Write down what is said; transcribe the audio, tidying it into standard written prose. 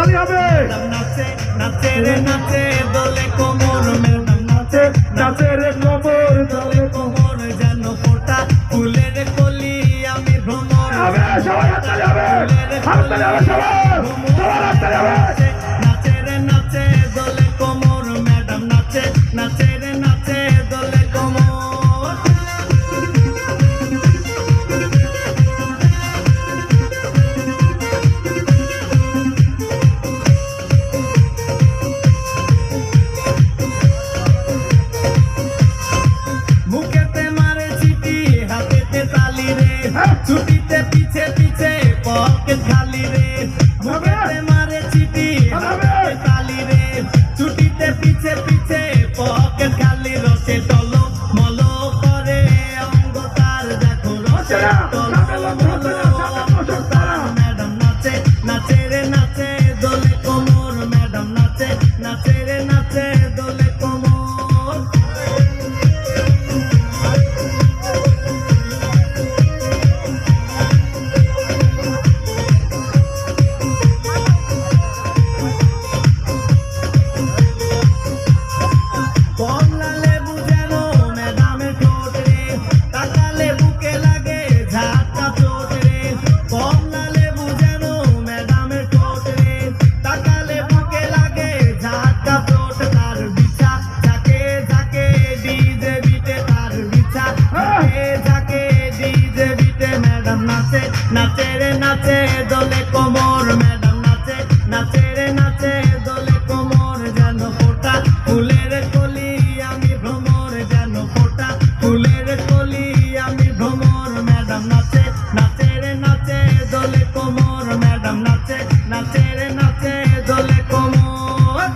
হাততালি হবে। নাচে নাচে রে নাচে দোলে কোমর, ম্যাডাম নাচে নাচে রে কোমর দোলে কোমর, যেন ফোটা ফুলের কলি আমি ভ্রমর। হবে, সবাই হাততালি হবে, হাততালি হবে সবার, সবার হাততালি হবে। নাচে রে নাচে দোলে কোমর, ম্যাডাম নাচে নাচে রে নাচে দোলে কোমর। মুখেতে মারে চিঠি হাতেতে তালি রে, ছুটিতে পিছে পিছে পকেট খালি রে। মুখেতে মারে চিঠি হাতেতে তালি রে, ছুটিতে পিছে পিছে পকেট খালি। রসে টলো মলো করে অঙ্গ তার, দেখো রসে টলো মলো অঙ্গ তার। ম্যাডাম নাচে নাচে রে নাচে দোলে কোমর, ম্যাডাম নাচে নাচে রে নাচে দোলে কোমর। কমলা লেবু যেন ম্যাডামের ঠোঁট রে, তাকালে বুকে লাগে ঝাটকা চোট রে। কমলা লেবু যেন ম্যাডামের ঠোঁট রে, তাকালে বুকে লাগে ঝাটকা চোট। তার বিছা ঝাঁকে ঝাঁকে ডিজে বিটে, তার বিছা ঝাঁকে ঝাঁকে ডিজে বিটে। ম্যাডাম নাচে নাচে রে নাচে দোলে কোমর, ম্যাডাম নাচে নাচে রে নাচে দোলে কোমর, যেন ফোটা ফুলের কলি আমি ভ্রমর, যেন ফোটা ফুলের কলি আমি ভ্রমর। ম্যাডাম নাচে নাচে রে নাচে দোলে কোমর, ম্যাডাম নাচে নাচে রে নাচে দোলে কোমর।